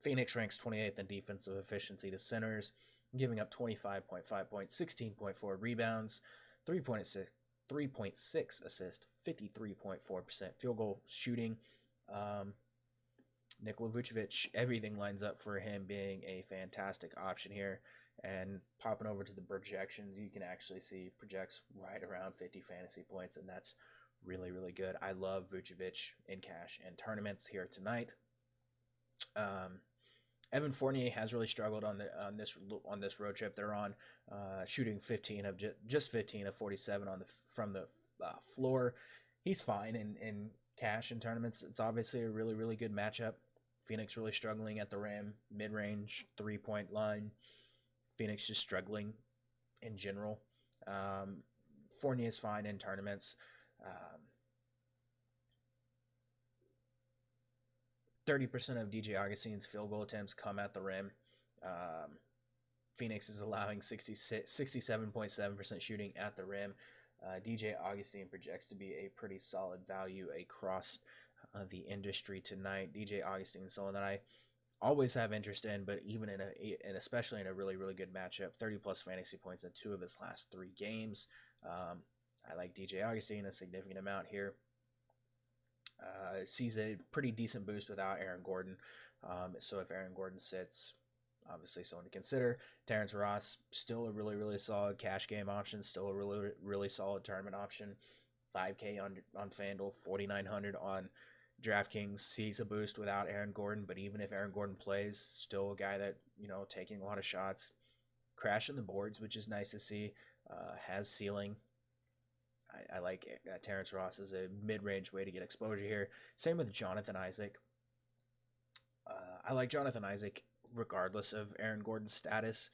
Phoenix ranks 28th in defensive efficiency to centers, giving up 25.5 points, 16.4 rebounds, 3.6 assists, 53.4% field goal shooting. Nikola Vucevic, everything lines up for him being a fantastic option here. And popping over to the projections, you can actually see projects right around 50 fantasy points, and that's really, really good. I love Vucevic in cash and tournaments here tonight. Evan Fournier has really struggled on this road trip they're on, shooting 15 of 47 from the floor. He's fine in cash and tournaments. It's obviously a really, really good matchup. Phoenix really struggling at the rim, mid-range, 3-point line. Phoenix just struggling in general. Fournier is fine in tournaments. 30% of DJ Augustine's field goal attempts come at the rim. Phoenix is allowing 67.7% shooting at the rim. DJ Augustine projects to be a pretty solid value across the industry tonight. DJ Augustine is someone that I always have interest in, but even and especially in a really, really good matchup, 30-plus fantasy points in 2 of his last 3 games. I like DJ Augustine a significant amount here. Sees a pretty decent boost without Aaron Gordon. So if Aaron Gordon sits, obviously someone to consider. Terrence Ross, still a really, really solid cash game option, still a really, really solid tournament option. 5K on FanDuel, 4,900 on DraftKings. Sees a boost without Aaron Gordon, but even if Aaron Gordon plays, still a guy that, taking a lot of shots, crashing the boards, which is nice to see. Has ceiling. I like Terrence Ross as a mid-range way to get exposure here. Same with Jonathan Isaac. I like Jonathan Isaac regardless of Aaron Gordon's status.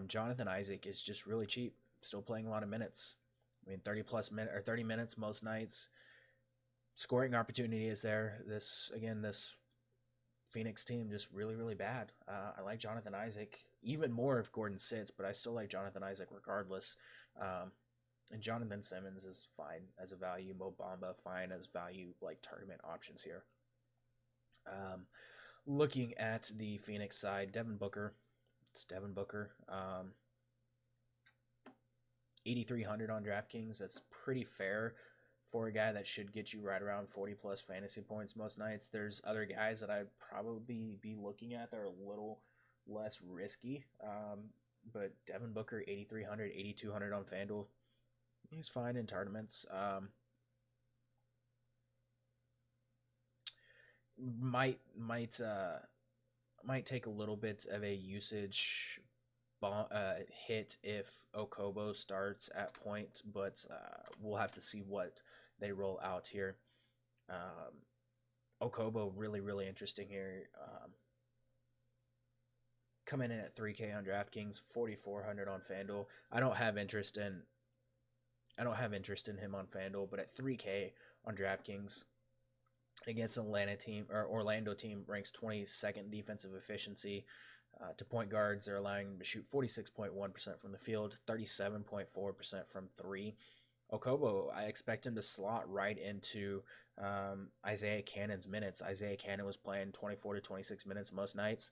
Jonathan Isaac is just really cheap, still playing a lot of minutes. 30 minutes most nights. Scoring opportunity is there. This Phoenix team just really, really bad. I like Jonathan Isaac even more if Gordon sits, but I still like Jonathan Isaac regardless. And Jonathan Simmons is fine as a value. Mo Bamba fine as value, like tournament options here. Looking at the Phoenix side, Devin Booker. It's Devin Booker. 8,300 on DraftKings. That's pretty fair for a guy that should get you right around 40-plus fantasy points most nights. There's other guys that I'd probably be looking at that are a little less risky. But Devin Booker, 8,300, 8,200 on FanDuel. He's fine in tournaments. Might take a little bit of a usage hit if Okobo starts at point, but we'll have to see what they roll out here. Okobo really, really interesting here. Coming in at 3K on DraftKings, 4,400 on FanDuel. I don't have interest in him on FanDuel, but at 3K on DraftKings. Against Orlando team ranks 22nd defensive efficiency. To point guards, they're allowing them to shoot 46.1% from the field, 37.4% from three. Okobo, I expect him to slot right into Isaiah Cannon's minutes. Isaiah Cannon was playing 24 to 26 minutes most nights.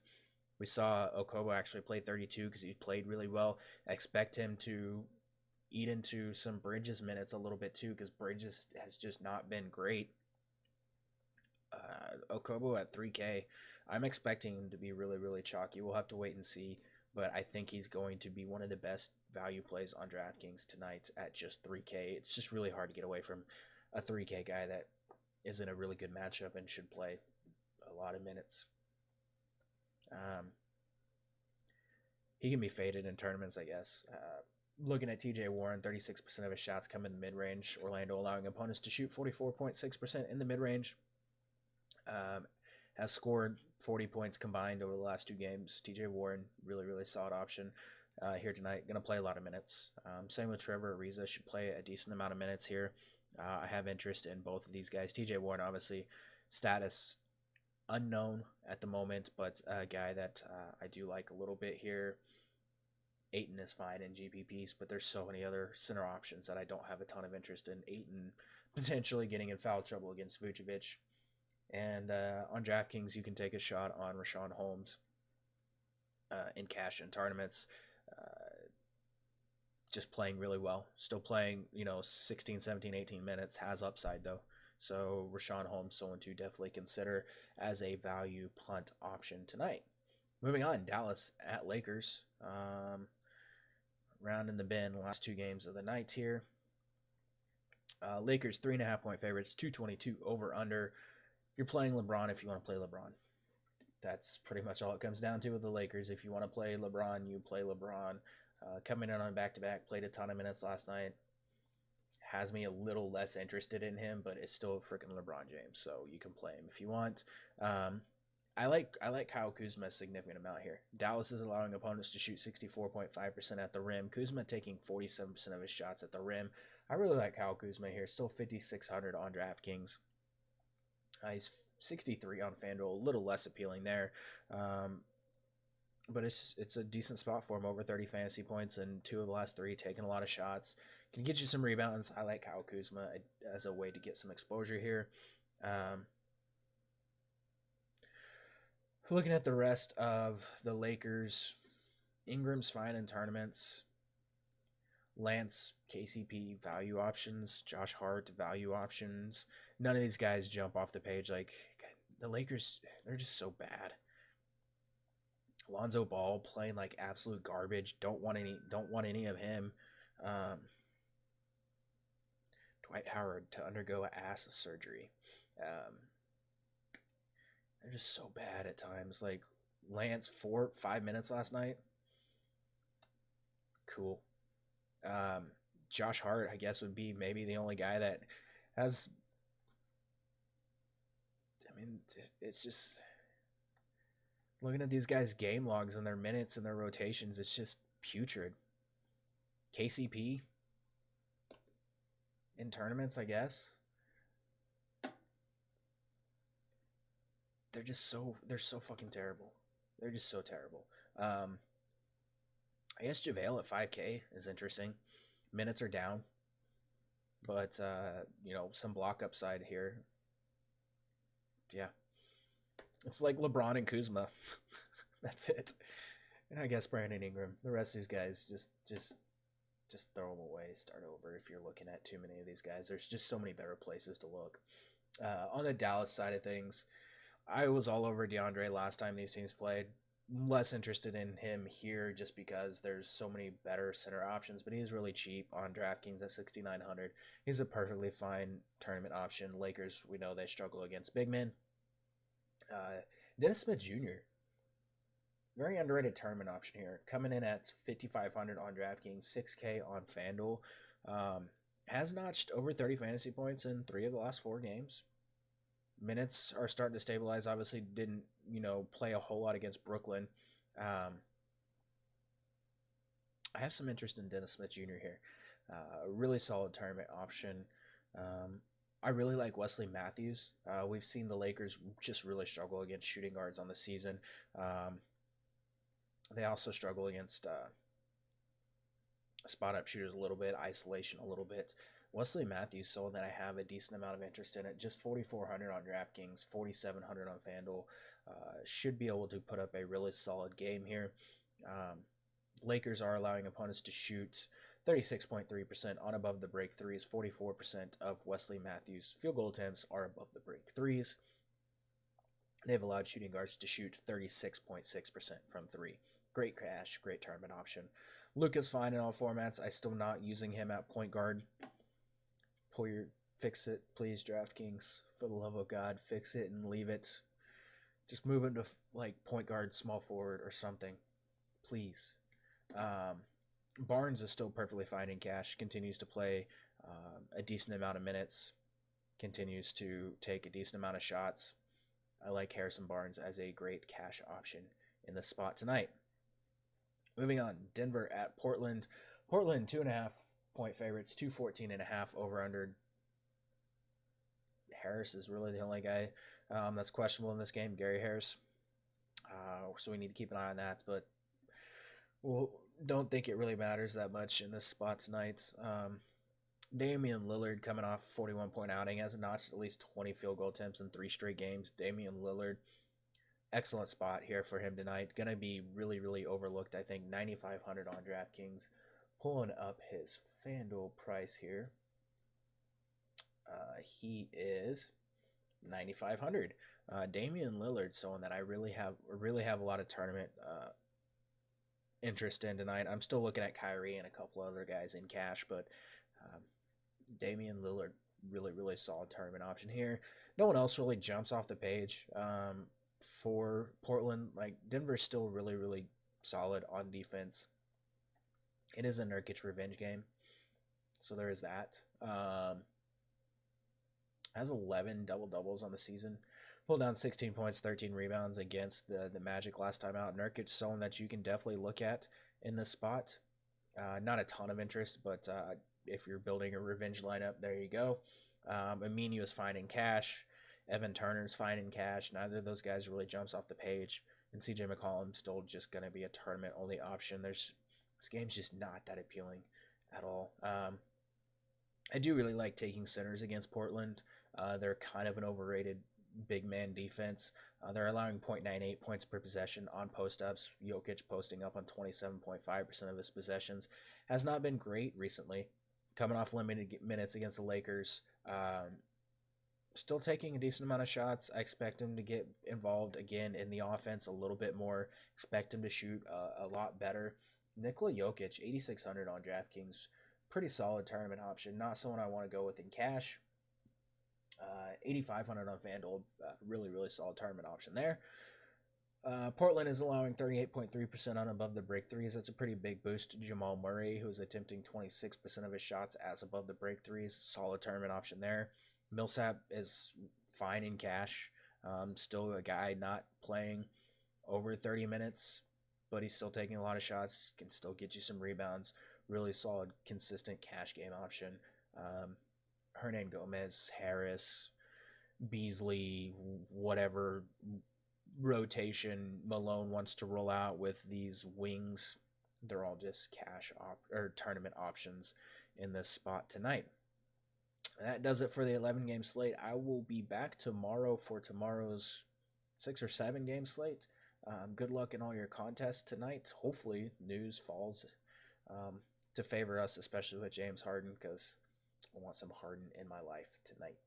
We saw Okobo actually play 32 because he played really well. I expect him to eat into some Bridges minutes a little bit too because Bridges has just not been great. Okobo at 3K, I'm expecting him to be really, really chalky. We'll have to wait and see, but I think he's going to be one of the best value plays on DraftKings tonight at just 3K. It's just really hard to get away from a 3K guy that is in a really good matchup and should play a lot of minutes. He can be faded in tournaments, I guess. Looking at TJ Warren, 36% of his shots come in the mid-range. Orlando allowing opponents to shoot 44.6% in the mid-range. Has scored 40 points combined over the last 2 games. TJ Warren, really, really solid option here tonight. Going to play a lot of minutes. Same with Trevor Ariza, should play a decent amount of minutes here. I have interest in both of these guys. TJ Warren, obviously, status unknown at the moment, but a guy that I do like a little bit here. Ayton is fine in GPPs, but there's so many other center options that I don't have a ton of interest in. Ayton potentially getting in foul trouble against Vucevic. And on DraftKings, you can take a shot on Rashawn Holmes in cash and tournaments. Just playing really well. Still playing, 16, 17, 18 minutes. Has upside, though. So Rashawn Holmes, someone to definitely consider as a value punt option tonight. Moving on, Dallas at Lakers. Round in the bin, last 2 games of the night here. Lakers 3.5 point favorites, 222 over under. You're playing LeBron if you want to play LeBron. That's pretty much all it comes down to with the Lakers. If you want to play LeBron, you play LeBron. Coming in on back-to-back, played a ton of minutes last night. Has me a little less interested in him, but it's still freaking LeBron James, so you can play him if you want. I like Kyle Kuzma a significant amount here. Dallas is allowing opponents to shoot 64.5% at the rim. Kuzma taking 47% of his shots at the rim. I really like Kyle Kuzma here. Still 5,600 on DraftKings. He's 63 on FanDuel, a little less appealing there. But it's a decent spot for him, over 30 fantasy points and 2 of the last 3, taking a lot of shots. Can get you some rebounds. I like Kyle Kuzma as a way to get some exposure here. Looking at the rest of the Lakers, Ingram's fine in tournaments. Lance, KCP, value options. Josh Hart, value options. None of these guys jump off the page. Like, the Lakers, they're just so bad. Lonzo Ball playing like absolute garbage. Don't want any of him. Dwight Howard to undergo ass surgery. They're just so bad at times. Like, Lance, 4-5 minutes last night. Cool. Josh Hart, I guess, would be maybe the only guy that has. I mean, it's just looking at these guys' game logs and their minutes and their rotations. It's just putrid. KCP in tournaments, I guess. They're so fucking terrible. They're just so terrible. I guess JaVale at 5K is interesting. Minutes are down, but some block upside here. Yeah, it's like LeBron and Kuzma. That's it. And I guess Brandon Ingram. The rest of these guys just throw them away. Start over if you're looking at too many of these guys. There's just so many better places to look. On the Dallas side of things, I was all over DeAndre last time these teams played. Less interested in him here just because there's so many better center options, but he's really cheap on DraftKings at 6,900. He's a perfectly fine tournament option. Lakers, we know they struggle against big men. Dennis Smith Jr., very underrated tournament option here. Coming in at 5,500 on DraftKings, 6K on FanDuel. Has notched over 30 fantasy points in 3 of the last 4 games. Minutes are starting to stabilize. Obviously didn't, play a whole lot against Brooklyn. I have some interest in Dennis Smith Jr. here. A really solid tournament option. I really like Wesley Matthews. We've seen the Lakers just really struggle against shooting guards on the season. Um, they also struggle against spot up shooters a little bit, isolation a little bit. Wesley Matthews, so that I have a decent amount of interest in it. Just 4,400 on DraftKings, 4,700 on FanDuel. Should be able to put up a really solid game here. Um, Lakers are allowing opponents to shoot 36.3% on above the break threes. 44% of Wesley Matthews' field goal attempts are above the break threes. They've allowed shooting guards to shoot 36.6% from three. Great cash, great tournament option. Luke is fine in all formats. I still not using him at point guard. Fix it, please, DraftKings. For the love of God, fix it and leave it. Just move him to like point guard, small forward, or something, please. Barnes is still perfectly fine in cash. Continues to play a decent amount of minutes. Continues to take a decent amount of shots. I like Harrison Barnes as a great cash option in the spot tonight. Moving on, Denver at Portland. Portland 2.5 point favorites, 214.5 over under. Harris is really the only guy that's questionable in this game, Gary Harris. So we need to keep an eye on that, but don't think it really matters that much in this spot tonight. Damian Lillard coming off a 41-point outing has notched at least 20 field goal attempts in 3 straight games. Damian Lillard, excellent spot here for him tonight. Going to be really, really overlooked, I think. 9,500 on DraftKings. Pulling up his FanDuel price here. He is 9,500. Damian Lillard, someone that I really have a lot of tournament interest in tonight. I'm still looking at Kyrie and a couple other guys in cash, but Damian Lillard, really, really solid tournament option here. No one else really jumps off the page for Portland. Like, Denver's still really, really solid on defense. It is a Nurkic revenge game, so there is that. Has 11 double-doubles on the season. Pulled down 16 points, 13 rebounds against the Magic last time out. Nurkic, someone that you can definitely look at in this spot. Not a ton of interest, but if you're building a revenge lineup, there you go. Aminu is fine in cash. Evan Turner's fine in cash. Neither of those guys really jumps off the page. And CJ McCollum's still just going to be a tournament-only option. This game's just not that appealing at all. I do really like taking centers against Portland. They're kind of an overrated big man defense. They're allowing 0.98 points per possession on post-ups. Jokic posting up on 27.5% of his possessions. Has not been great recently. Coming off limited minutes against the Lakers. Still taking a decent amount of shots. I expect him to get involved again in the offense a little bit more. Expect him to shoot a lot better. Nikola Jokic, 8,600 on DraftKings. Pretty solid tournament option. Not someone I want to go with in cash. 8,500 on FanDuel. Really, really solid tournament option there. Portland is allowing 38.3% on above the break threes. That's a pretty big boost to Jamal Murray, who is attempting 26% of his shots as above the break threes. Solid tournament option there. Millsap is fine in cash. Still a guy not playing over 30 minutes, but he's still taking a lot of shots. Can still get you some rebounds. Really solid, consistent cash game option. Hernan Gomez, Harris, Beasley, whatever rotation Malone wants to roll out with these wings, they're all just cash or tournament options in this spot tonight. That does it for the 11-game slate. I will be back tomorrow for tomorrow's 6 or 7-game slate. Good luck in all your contests tonight. Hopefully news falls to favor us, especially with James Harden, because I want some Harden in my life tonight.